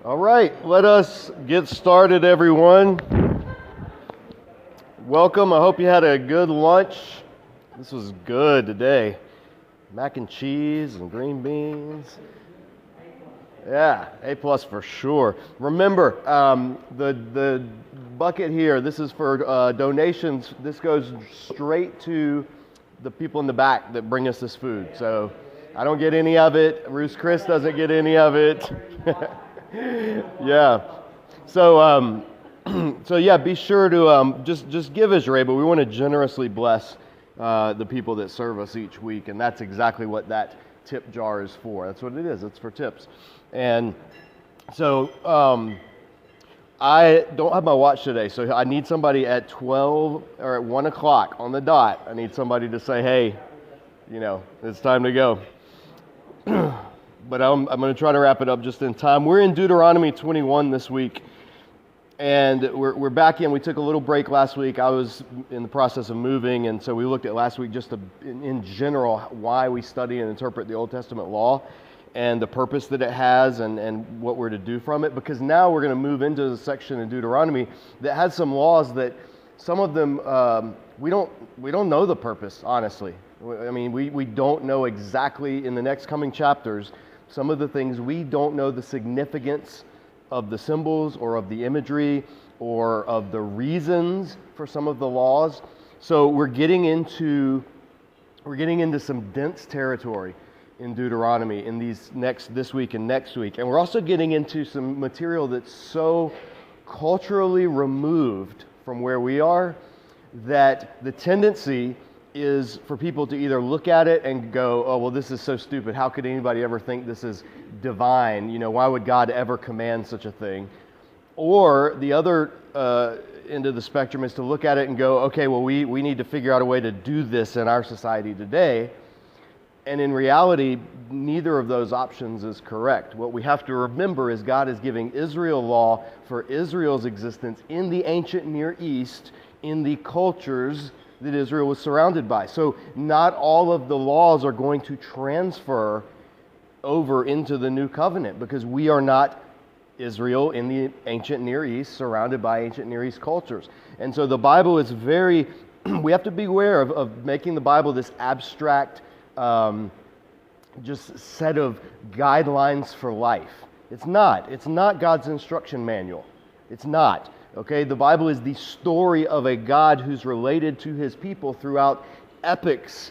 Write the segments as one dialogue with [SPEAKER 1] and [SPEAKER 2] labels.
[SPEAKER 1] All right, let us get started, everyone. Welcome. I hope you had a good lunch. This was good today. Mac and cheese and green beans. Yeah, A+ for sure. Remember, the bucket here, this is for donations. This goes straight to the people in the back that bring us this food. So I don't get any of it. Bruce Chris doesn't get any of it. Yeah. So yeah, be sure to just give as you're able. We want to generously bless the people that serve us each week, and that's exactly what that tip jar is for. That's what it is. It's for tips. And so I don't have my watch today, so I need somebody at 12 or at 1 o'clock on the dot. I need somebody to say, hey, it's time to go. But I'm going to try to wrap it up just in time. We're in Deuteronomy 21 this week, and we're back in. We took a little break last week. I was in the process of moving, and so we looked at last week just in general why we study and interpret the Old Testament law and the purpose that it has and what we're to do from it, because now we're going to move into the section in Deuteronomy that has some laws that some of them we don't know the purpose, honestly. I mean, we don't know exactly in the next coming chapters some of the things. We don't know the significance of the symbols or of the imagery or of the reasons for some of the laws. So we're getting into some dense territory in Deuteronomy in this week and next week. And we're also getting into some material that's so culturally removed from where we are that the tendency is for people to either look at it and go, oh, well, this is so stupid. How could anybody ever think this is divine? Why would God ever command such a thing? Or the other end of the spectrum is to look at it and go, okay, well, we need to figure out a way to do this in our society today. And in reality, neither of those options is correct. What we have to remember is God is giving Israel law for Israel's existence in the ancient Near East, in the cultures that Israel was surrounded by. So not all of the laws are going to transfer over into the new covenant, because we are not Israel in the ancient Near East, surrounded by ancient Near East cultures. And so the Bible is we have to beware of making the Bible this abstract just set of guidelines for life. It's not God's instruction manual. It's not. Okay, the Bible is the story of a God who's related to his people throughout epochs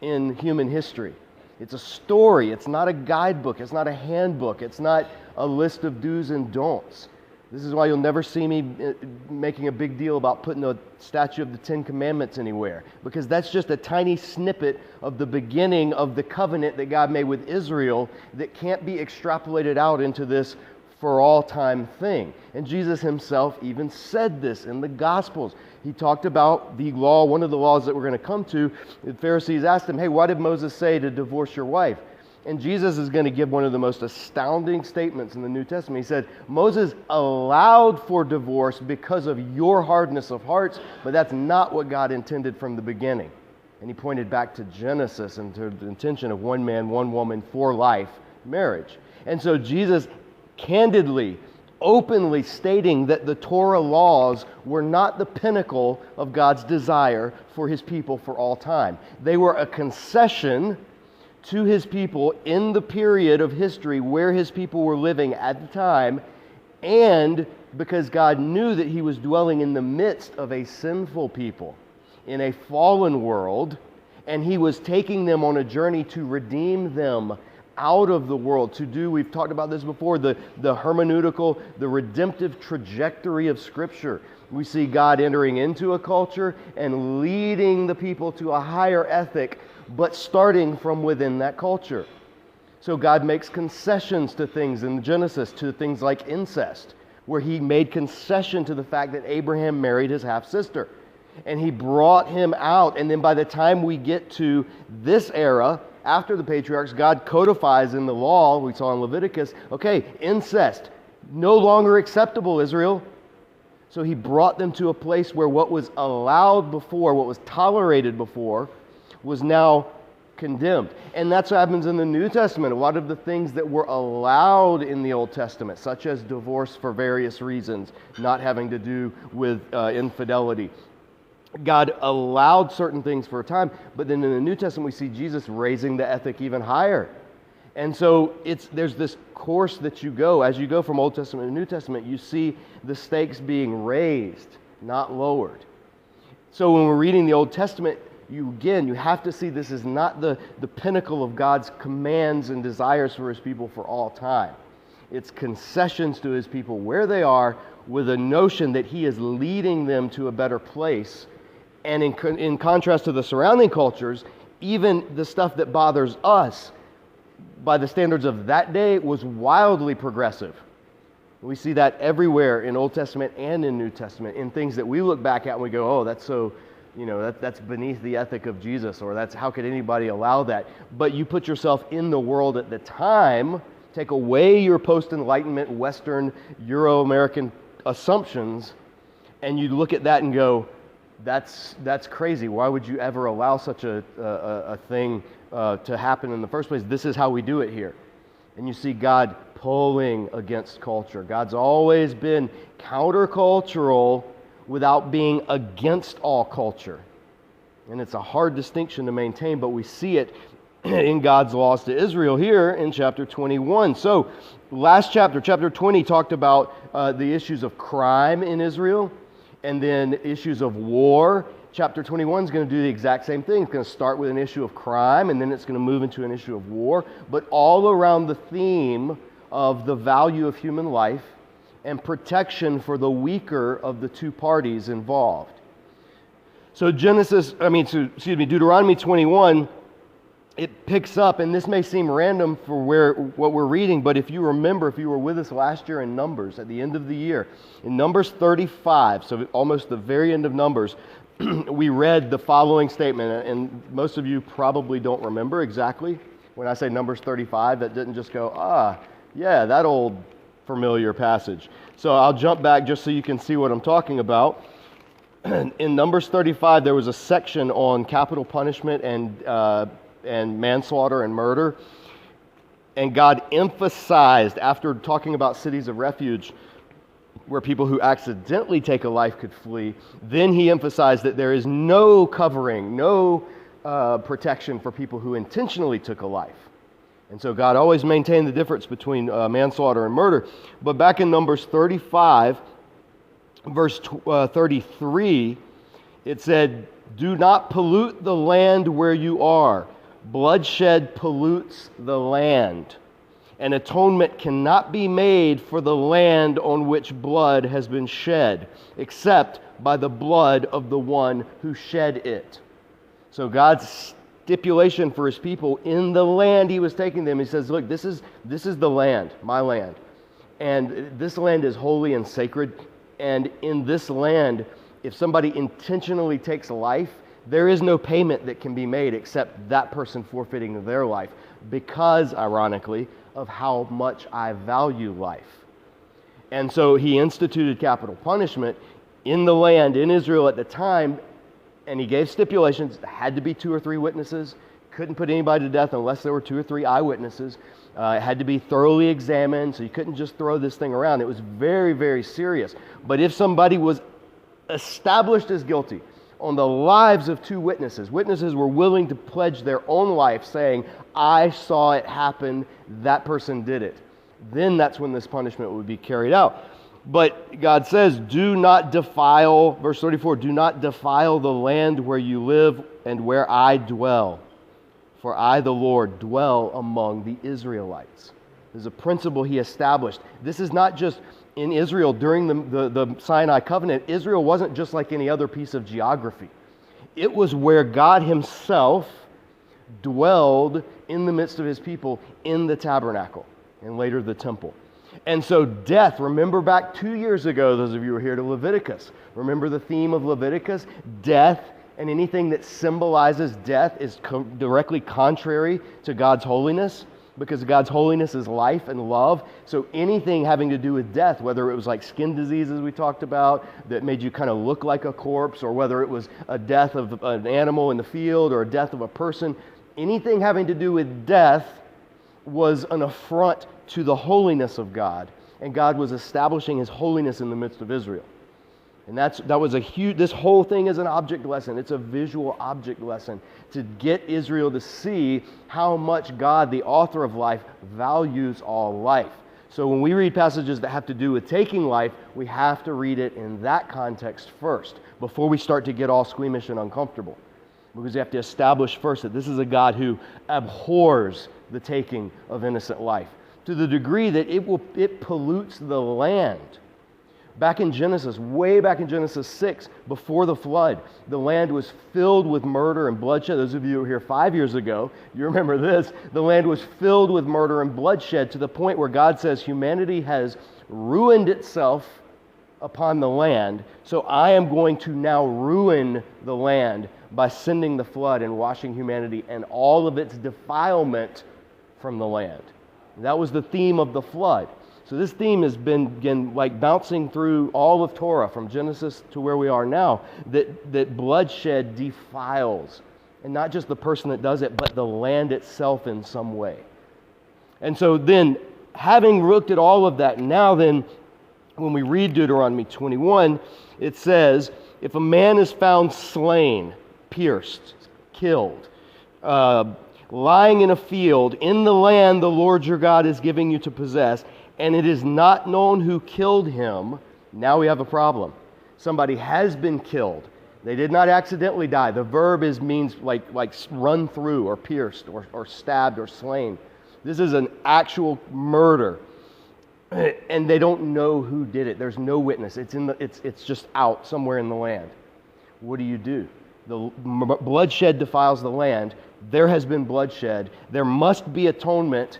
[SPEAKER 1] in human history. It's a story. It's not a guidebook. It's not a handbook. It's not a list of do's and don'ts. This is why you'll never see me making a big deal about putting a statue of the Ten Commandments anywhere, because that's just a tiny snippet of the beginning of the covenant that God made with Israel that can't be extrapolated out into this for all time thing. And Jesus himself even said this in the Gospels. He talked about the law, one of the laws that we're going to come to. The Pharisees asked him, hey, why did Moses say to divorce your wife? And Jesus is going to give one of the most astounding statements in the New Testament. He said, Moses allowed for divorce because of your hardness of hearts, but that's not what God intended from the beginning. And he pointed back to Genesis and to the intention of one man, one woman for life, marriage. And so Jesus candidly, openly stating that the Torah laws were not the pinnacle of God's desire for his people for all time. They were a concession to his people in the period of history where his people were living at the time, and because God knew that he was dwelling in the midst of a sinful people in a fallen world, and he was taking them on a journey to redeem them out of the world, to do, we've talked about this before, the hermeneutical, the redemptive trajectory of Scripture. We see God entering into a culture and leading the people to a higher ethic, but starting from within that culture. So God makes concessions to things in Genesis, to things like incest, where he made concession to the fact that Abraham married his half-sister. And he brought him out, and then by the time we get to this era, after the patriarchs, God codifies in the law, we saw in Leviticus, okay, incest, no longer acceptable, Israel. So he brought them to a place where what was allowed before, what was tolerated before, was now condemned. And that's what happens in the New Testament. A lot of the things that were allowed in the Old Testament, such as divorce for various reasons, not having to do with infidelity. God allowed certain things for a time, but then in the New Testament we see Jesus raising the ethic even higher. And so there's this course that you go. As you go from Old Testament to New Testament, you see the stakes being raised, not lowered. So when we're reading the Old Testament, you have to see this is not the pinnacle of God's commands and desires for His people for all time. It's concessions to His people where they are, with a notion that He is leading them to a better place. And in contrast to the surrounding cultures, even the stuff that bothers us, by the standards of that day, was wildly progressive. We see that everywhere in Old Testament and in New Testament, in things that we look back at and we go, oh, that's so, that's beneath the ethic of Jesus, or that's, how could anybody allow that? But you put yourself in the world at the time, take away your post-Enlightenment, Western, Euro-American assumptions, and you look at that and go, that's crazy. Why would you ever allow such a thing to happen in the first place? This is how we do it here. And you see God pulling against culture. God's always been countercultural without being against all culture. And it's a hard distinction to maintain, but we see it in God's laws to Israel here in chapter 21. So last chapter 20, talked about the issues of crime in Israel, and then issues of war. Chapter 21 is going to do the exact same thing. It's going to start with an issue of crime, and then it's going to move into an issue of war, but all around the theme of the value of human life and protection for the weaker of the two parties involved. So Deuteronomy 21, it picks up, and this may seem random for what we're reading, but if you remember, if you were with us last year in Numbers, at the end of the year, in Numbers 35, so almost the very end of Numbers, we read the following statement, and most of you probably don't remember exactly. When I say Numbers 35, that didn't just go, yeah, that old familiar passage. So I'll jump back just so you can see what I'm talking about. In Numbers 35, there was a section on capital punishment and manslaughter and murder. And God emphasized, after talking about cities of refuge, where people who accidentally take a life could flee, then He emphasized that there is no covering, no protection for people who intentionally took a life. And so God always maintained the difference between manslaughter and murder. But back in Numbers 35, verse 33, it said, "Do not pollute the land where you are. Bloodshed pollutes the land. And atonement cannot be made for the land on which blood has been shed, except by the blood of the one who shed it." So God's stipulation for His people in the land He was taking them, He says, look, this is the land, my land. And this land is holy and sacred. And in this land, if somebody intentionally takes life, there is no payment that can be made except that person forfeiting their life, because, ironically, of how much I value life. And so He instituted capital punishment in the land, in Israel at the time, and He gave stipulations. There had to be 2 or 3 witnesses. Couldn't put anybody to death unless there were 2 or 3 eyewitnesses. It had to be thoroughly examined, so you couldn't just throw this thing around. It was very, very serious. But if somebody was established as guilty on the lives of 2 witnesses, witnesses were willing to pledge their own life saying, I saw it happen, that person did it, then that's when this punishment would be carried out. But God says, do not defile, verse 34, do not defile the land where you live and where I dwell. For I, the Lord, dwell among the Israelites. There's a principle He established. This is not just in Israel during the Sinai covenant. Israel wasn't just like any other piece of geography. It was where God Himself dwelled in the midst of His people in the tabernacle and later the temple. And so death, remember back 2 years ago, those of you who were here, to Leviticus. Remember the theme of Leviticus? Death and anything that symbolizes death is directly contrary to God's holiness, because God's holiness is life and love. So anything having to do with death, whether it was like skin diseases we talked about that made you kind of look like a corpse, or whether it was a death of an animal in the field or a death of a person, Anything having to do with death was an affront to the holiness of God, and God was establishing His holiness in the midst of Israel. And that was a huge, this whole thing is an object lesson. It's a visual object lesson to get Israel to see how much God, the author of life, values all life. So when we read passages that have to do with taking life, we have to read it in that context first, before we start to get all squeamish and uncomfortable. Because you have to establish first that this is a God who abhors the taking of innocent life, to the degree that it pollutes the land. Back in Genesis, way back in Genesis 6, before the flood, the land was filled with murder and bloodshed. Those of you who were here 5 years ago, you remember this. The land was filled with murder and bloodshed to the point where God says humanity has ruined itself upon the land, so I am going to now ruin the land by sending the flood and washing humanity and all of its defilement from the land. That was the theme of the flood. So this theme has been again, like bouncing through all of Torah from Genesis to where we are now, that bloodshed defiles, and not just the person that does it, but the land itself in some way. And so then, having looked at all of that, now then, when we read Deuteronomy 21, it says, if a man is found slain, pierced, killed, lying in a field in the land the Lord your God is giving you to possess, and it is not known who killed him, now we have a problem. Somebody has been killed. They did not accidentally die. The verb means like run through or pierced or stabbed or slain. This is an actual murder. And they don't know who did it. There's no witness. It's just out somewhere in the land. What do? The bloodshed defiles the land. There has been bloodshed. There must be atonement.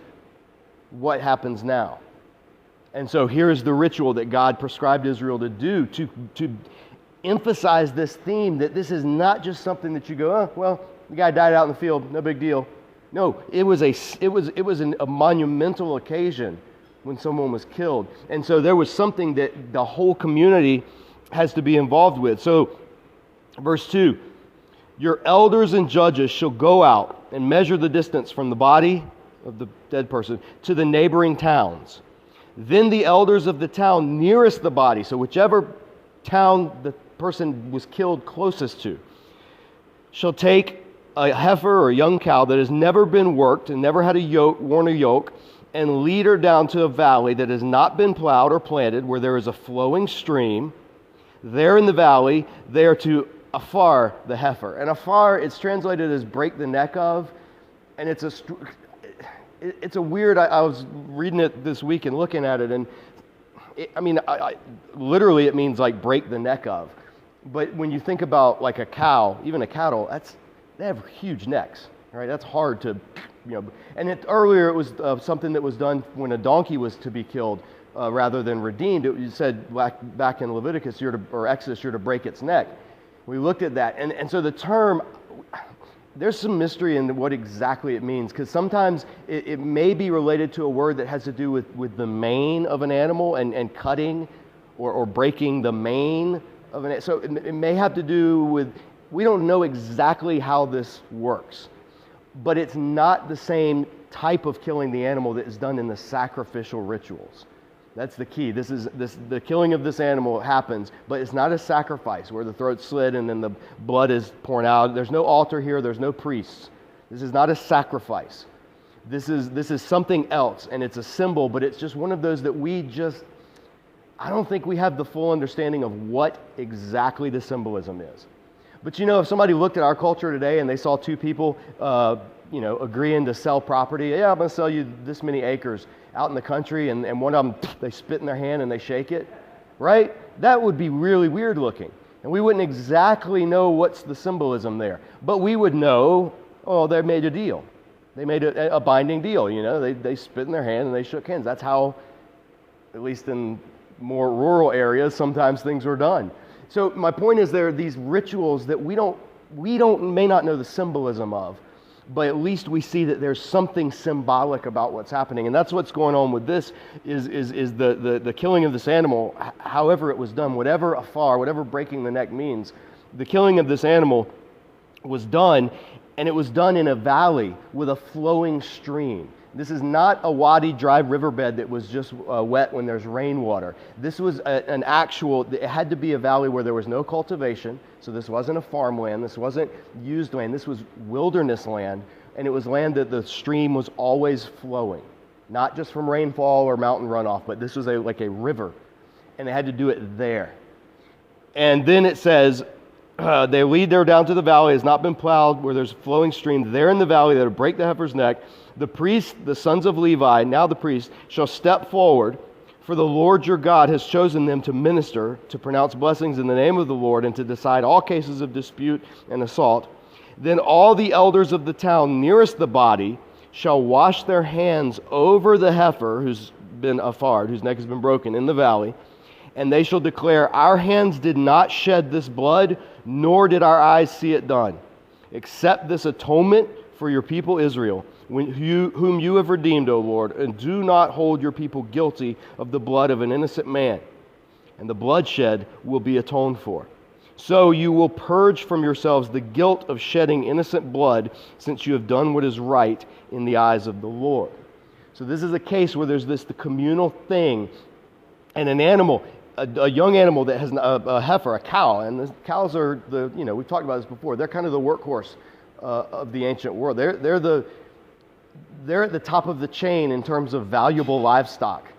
[SPEAKER 1] What happens now? And so here is the ritual that God prescribed Israel to do to emphasize this theme, that this is not just something that you go, oh, well, the guy died out in the field, no big deal. No, it was a monumental occasion when someone was killed. And so there was something that the whole community has to be involved with. So, verse 2, your elders and judges shall go out and measure the distance from the body of the dead person to the neighboring towns. Then the elders of the town nearest the body, so whichever town the person was killed closest to, shall take a heifer or a young cow that has never been worked and never had worn a yoke, and lead her down to a valley that has not been plowed or planted, where there is a flowing stream. There in the valley, they are to afar the heifer. And afar, it's translated as break the neck of, and it's a weird, I was reading it this week and looking at it, and literally it means like break the neck of. But when you think about like a cow, even a cattle, they have huge necks, right? That's hard to, and earlier it was something that was done when a donkey was to be killed rather than redeemed. It said back in Leviticus or Exodus, you're to break its neck. We looked at that, and so the term, there's some mystery in what exactly it means, because sometimes it may be related to a word that has to do with the mane of an animal and cutting or breaking the mane of an animal. So it may have to do with, we don't know exactly how this works, but it's not the same type of killing the animal that is done in the sacrificial rituals. That's the key. The killing of this animal happens, but it's not a sacrifice where the throat's slit and then the blood is poured out. There's no altar here. There's no priests. This is not a sacrifice. This is something else, and it's a symbol, but it's just one of those that I don't think we have the full understanding of what exactly the symbolism is. But if somebody looked at our culture today and they saw two people, agreeing to sell property, yeah, I'm going to sell you this many acres out in the country, and one of them, they spit in their hand and they shake it, right? That would be really weird looking. And we wouldn't exactly know what's the symbolism there. But we would know, they made a deal. They made a binding deal, They spit in their hand and they shook hands. That's how, at least in more rural areas, sometimes things were done. So my point is, there are these rituals that we may not know the symbolism of, but at least we see that there's something symbolic about what's happening. And that's what's going on with this, is the killing of this animal, however it was done, whatever breaking the neck means. The killing of this animal was done, And it was done in a valley with a flowing stream. This is not a wadi, dry riverbed that was just wet when there's rainwater. This was an actual, it had to be a valley where there was no cultivation, so this wasn't a farmland, this wasn't used land, this was wilderness land, and it was land that the stream was always flowing. Not just from rainfall or mountain runoff, but this was like a river, and they had to do it there. And then it says, they lead there down to the valley, has not been plowed, where there's a flowing stream. There in the valley, that'll break the heifer's neck. The priest, the sons of Levi, now the priest, shall step forward, for the Lord your God has chosen them to minister, to pronounce blessings in the name of the Lord, and to decide all cases of dispute and assault. Then all the elders of the town nearest the body shall wash their hands over the heifer, who's been affard, whose neck has been broken, in the valley, and they shall declare, our hands did not shed this blood, nor did our eyes see it done. Accept this atonement for your people Israel, whom you have redeemed, O Lord, and do not hold your people guilty of the blood of an innocent man, and the bloodshed will be atoned for. So you will purge from yourselves the guilt of shedding innocent blood, since you have done what is right in the eyes of the Lord. So this is a case where there's the communal thing, and an animal, a young animal that has a heifer, a cow, and the cows are we've talked about this before. They're kind of the workhorse of the ancient world. They're at the top of the chain in terms of valuable livestock.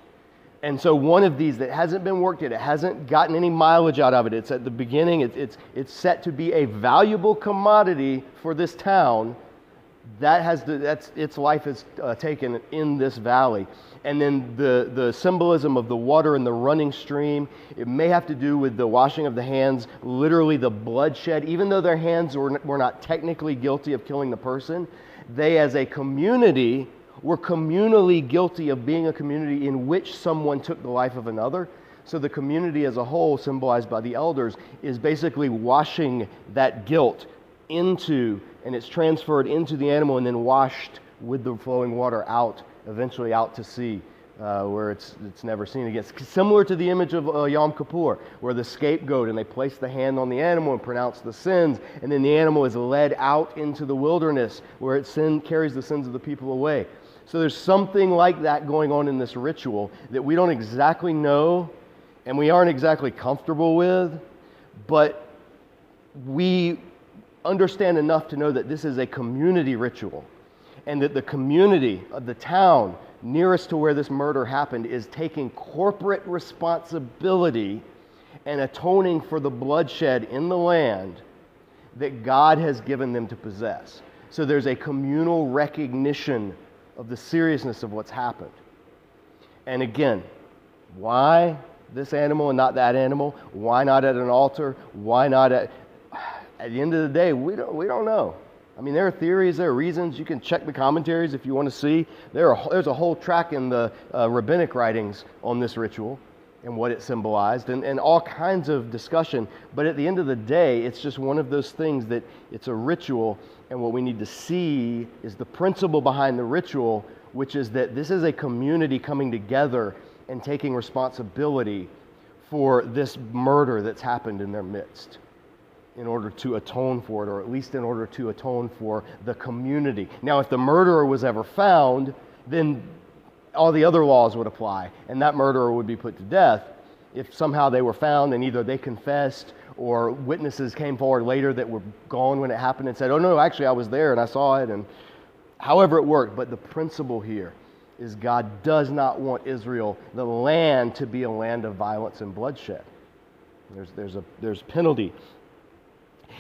[SPEAKER 1] And so one of these that hasn't been worked yet, it hasn't gotten any mileage out of it. It's at the beginning. It's set to be a valuable commodity for this town. Its life is taken in this valley. And then the symbolism of the water and the running stream, it may have to do with the washing of the hands, literally the bloodshed. Even though their hands were not technically guilty of killing the person, they as a community were communally guilty of being a community in which someone took the life of another. So the community as a whole, symbolized by the elders, is basically washing that guilt into, and it's transferred into the animal and then washed with the flowing water out, eventually out to sea, where it's never seen again. It's similar to the image of Yom Kippur, where the scapegoat, and they place the hand on the animal and pronounce the sins, and then the animal is led out into the wilderness, where it carries the sins of the people away. So there's something like that going on in this ritual that we don't exactly know, and we aren't exactly comfortable with, but we understand enough to know that this is a community ritual, and that the community of the town nearest to where this murder happened is taking corporate responsibility and atoning for the bloodshed in the land that God has given them to possess. So there's a communal recognition of the seriousness of what's happened. And again, why this animal and not that animal? Why not at an altar? Why not at the end of the day, we don't know. I mean, there are theories, there are reasons. You can check the commentaries if you want to see. There's a whole track in the rabbinic writings on this ritual and what it symbolized, and all kinds of discussion. But at the end of the day, it's just one of those things that it's a ritual, and what we need to see is the principle behind the ritual, which is that this is a community coming together and taking responsibility for this murder that's happened in their midst, in order to atone for it, or at least in order to atone for the community. Now, if the murderer was ever found, then all the other laws would apply, and that murderer would be put to death. If somehow they were found and either they confessed or witnesses came forward later that were gone when it happened and said, oh no, actually I was there and I saw it, and however it worked. But the principle here is God does not want Israel, the land, to be a land of violence and bloodshed. There's penalty.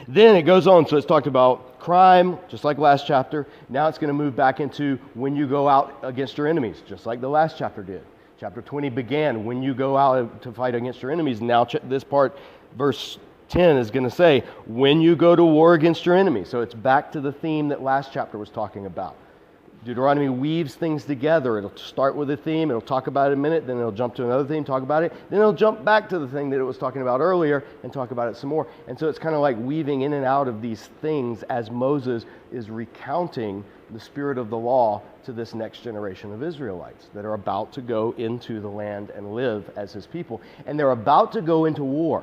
[SPEAKER 1] Then it goes on, so it's talked about crime, just like last chapter. Now it's going to move back into when you go out against your enemies, just like the last chapter did. Chapter 20 began when you go out to fight against your enemies. Now this part, verse 10, is going to say, when you go to war against your enemies. So it's back to the theme that last chapter was talking about. Deuteronomy weaves things together. It'll start with a theme, it'll talk about it in a minute, then it'll jump to another theme, talk about it, then it'll jump back to the thing that it was talking about earlier and talk about it some more. And so it's kind of like weaving in and out of these things as Moses is recounting the spirit of the law to this next generation of Israelites that are about to go into the land and live as his people. And they're about to go into war.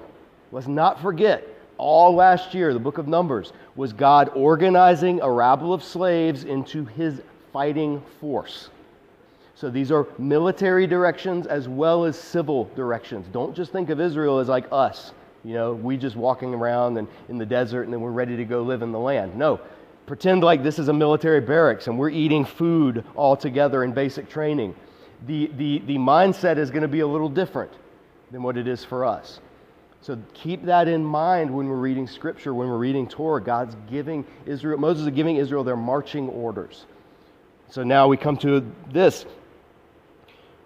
[SPEAKER 1] Let's not forget, All last year, the book of Numbers, was God organizing a rabble of slaves into his fighting force. So these are military directions as well as civil directions. Don't just think of Israel as like us. We just walking around and in the desert and then we're ready to go live in the land. No, pretend like this is a military barracks and we're eating food all together in basic training. The mindset is going to be a little different than what it is for us. So keep that in mind when we're reading Scripture, when we're reading Torah. Moses is giving Israel their marching orders. So now we come to this.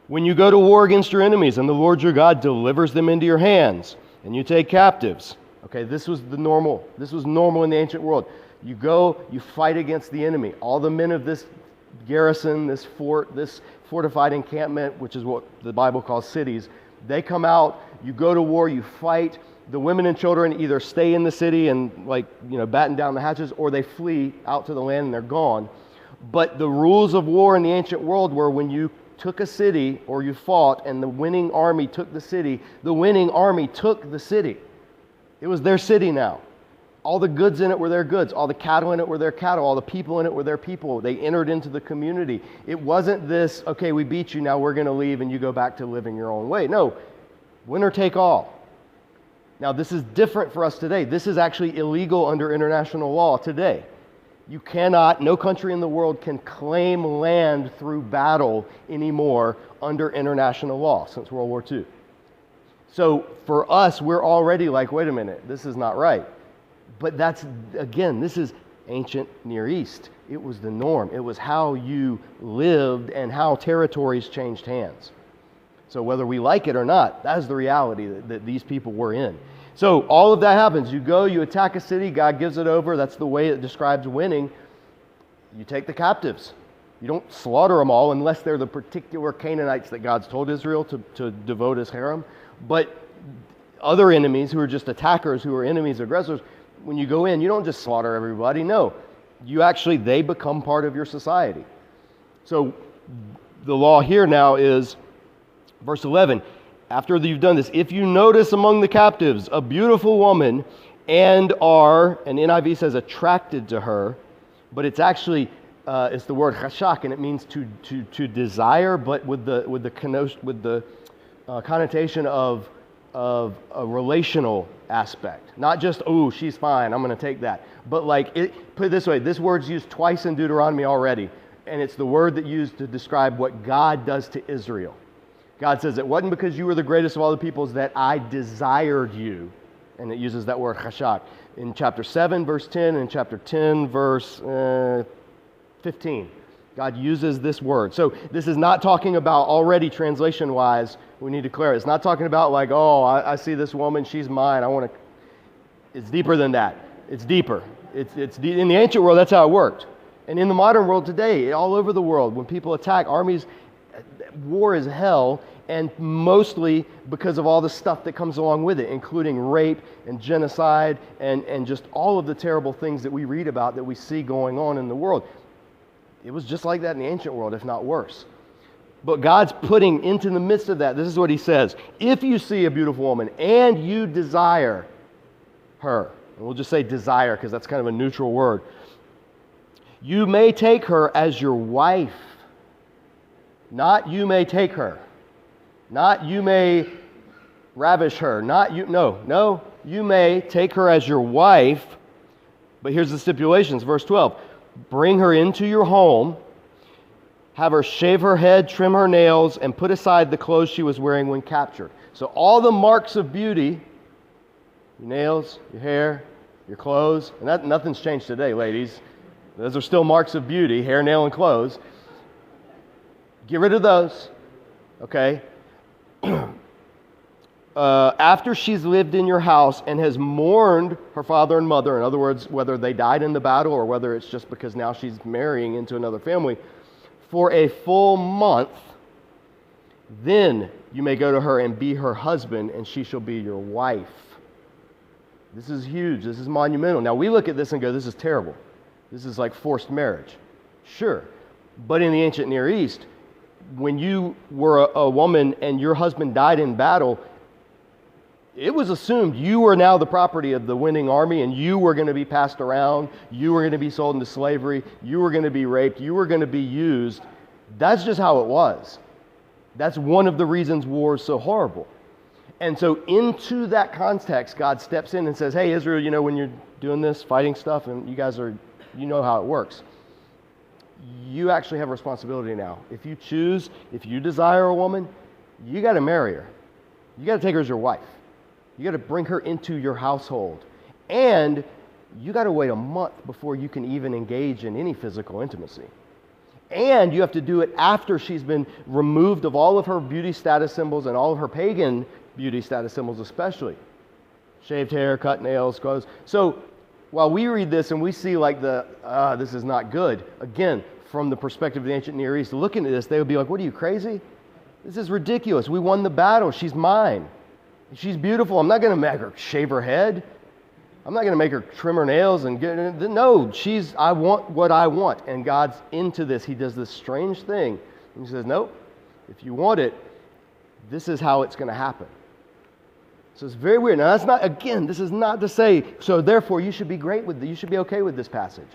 [SPEAKER 1] When you go to war against your enemies and the Lord your God delivers them into your hands and you take captives. Okay, this was normal in the ancient world. You go, you fight against the enemy. All the men of this garrison, this fort, this fortified encampment, which is what the Bible calls cities, they come out, you go to war, you fight. The women and children either stay in the city and batten down the hatches, or they flee out to the land and they're gone. But the rules of war in the ancient world were when you took a city or you fought and the winning army took the city took the city. It was their city now. All the goods in it were their goods. All the cattle in it were their cattle. All the people in it were their people. They entered into the community. It wasn't this, okay, we beat you, now we're going to leave and you go back to living your own way. No, winner take all. Now this is different for us today. This is actually illegal under international law today. You cannot, no country in the world can claim land through battle anymore under international law since World War II. So for us, we're already like, wait a minute, this is not right. But this is ancient Near East. It was the norm. It was how you lived and how territories changed hands. So whether we like it or not, that is the reality that these people were in. So all of that happens. You go, you attack a city, God gives it over. That's the way it describes winning. You take the captives. You don't slaughter them all unless they're the particular Canaanites that God's told Israel to devote as harem. But other enemies who are just attackers, who are enemies, aggressors, when you go in, you don't just slaughter everybody. No, they become part of your society. So the law here now is, verse 11, after you've done this, if you notice among the captives a beautiful woman and NIV says attracted to her, but it's actually, it's the word chashak, and it means to desire, but with the connotation of a relational aspect. Not just, oh, she's fine, I'm going to take that. But put it this way, this word's used twice in Deuteronomy already, and it's the word that used to describe what God does to Israel. God says, it wasn't because you were the greatest of all the peoples that I desired you. And it uses that word chashak. In chapter 7, verse 10, and chapter 10, verse 15. God uses this word. So this is not talking about, already translation-wise, we need to clear it. It's not talking about I see this woman, she's mine, It's deeper than that. It's deeper. In the ancient world, that's how it worked. And in the modern world today, all over the world, when people attack armies, war is hell, and mostly because of all the stuff that comes along with it, including rape and genocide and just all of the terrible things that we read about, that we see going on in the world. It was just like that in the ancient world, if not worse. But God's putting into the midst of that, this is what he says, if you see a beautiful woman and you desire her, and we'll just say desire because that's kind of a neutral word, you may take her as your wife. Not you may take her. Not you may ravish her. No, you may take her as your wife. But here's the stipulations, verse 12. Bring her into your home, have her shave her head, trim her nails, and put aside the clothes she was wearing when captured. So all the marks of beauty, your nails, your hair, your clothes, and nothing's changed today, ladies. Those are still marks of beauty, hair, nail, and clothes. Get rid of those, okay? After she's lived in your house and has mourned her father and mother, in other words, whether they died in the battle or whether it's just because now she's marrying into another family, for a full month, then you may go to her and be her husband, and she shall be your wife. This is huge. This is monumental. Now, we look at this and go, this is terrible. This is like forced marriage. Sure. But in the ancient Near East, when you were a woman and your husband died in battle, it was assumed you were now the property of the winning army, and you were going to be passed around, you were going to be sold into slavery, you were going to be raped, you were going to be used. That's just how it was. That's one of the reasons war is so horrible. And so into that context, God steps in and says, hey, Israel, when you're doing this, fighting stuff, and you guys you know how it works. You actually have a responsibility now. If you desire a woman, you got to marry her. You got to take her as your wife. You got to bring her into your household. And you got to wait a month before you can even engage in any physical intimacy. And you have to do it after she's been removed of all of her beauty status symbols and all of her pagan beauty status symbols especially. Shaved hair, cut nails, clothes. So while we read this and we see like this is not good, again, from the perspective of the ancient Near East, looking at this, they would be like, what are you, crazy? This is ridiculous. We won the battle. She's mine. She's beautiful. I'm not going to make her shave her head. I'm not going to make her trim her nails and no, I want what I want. And God's into this. He does this strange thing. And he says, nope, if you want it, this is how it's going to happen. So it's very weird. Now this is not to say, so therefore you should be you should be okay with this passage.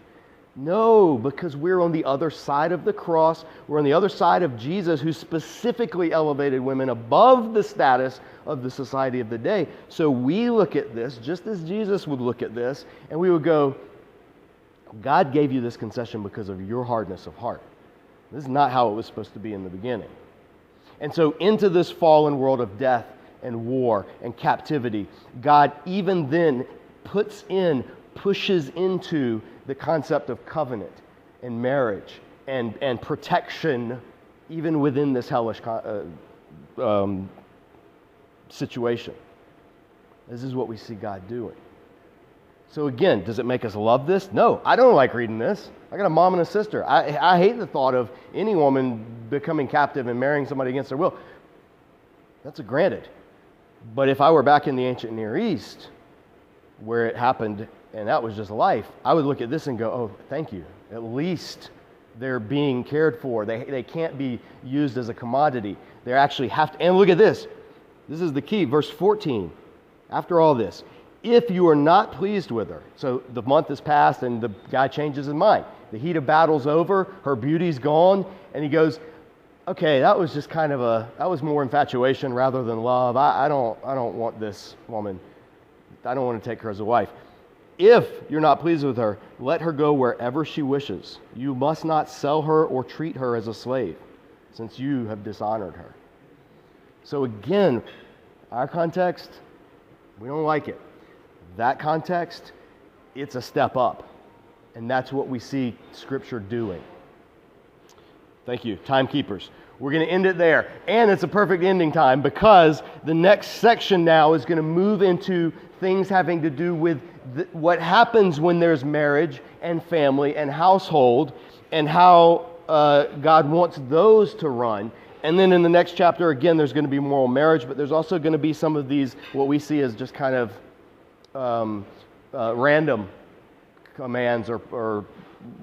[SPEAKER 1] No, because we're on the other side of the cross. We're on the other side of Jesus, who specifically elevated women above the status of the society of the day. So we look at this just as Jesus would look at this, and we would go, God gave you this concession because of your hardness of heart. This is not how it was supposed to be in the beginning. And so into this fallen world of death and war and captivity, God even then pushes into the concept of covenant and marriage and protection even within this hellish situation. This is what we see God doing. So again, does it make us love this? No, I don't like reading this. I got a mom and a sister. I hate the thought of any woman becoming captive and marrying somebody against their will. That's a granted. But if I were back in the ancient Near East, where it happened, and that was just life, I would look at this and go, oh, thank you. At least they're being cared for. They can't be used as a commodity. They actually have to. And look at this. This is the key. Verse 14. After all this, if you are not pleased with her, so the month has passed and the guy changes his mind. The heat of battle's over. Her beauty's gone. And he goes, okay, that was just that was more infatuation rather than love. I don't want this woman. I don't want to take her as a wife. If you're not pleased with her, let her go wherever she wishes. You must not sell her or treat her as a slave, since you have dishonored her. So again, our context, we don't like it. That context, it's a step up. And that's what we see Scripture doing. Thank you, timekeepers. We're going to end it there. And it's a perfect ending time because the next section now is going to move into things having to do with what happens when there's marriage and family and household and how God wants those to run. And then in the next chapter, again, there's going to be moral marriage, but there's also going to be some of these, what we see as just kind of random commands or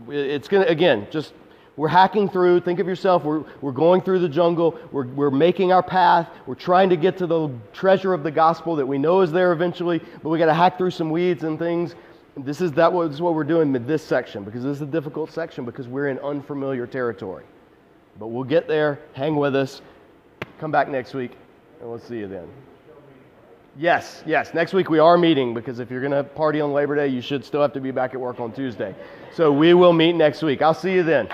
[SPEAKER 1] it's going to, again, just we're hacking through. Think of yourself. We're going through the jungle. We're making our path. We're trying to get to the treasure of the gospel that we know is there eventually, but we got to hack through some weeds and things. This is what we're doing with this section because this is a difficult section because we're in unfamiliar territory. But we'll get there. Hang with us. Come back next week, and we'll see you then. Yes. Next week we are meeting because if you're going to party on Labor Day, you should still have to be back at work on Tuesday. So we will meet next week. I'll see you then.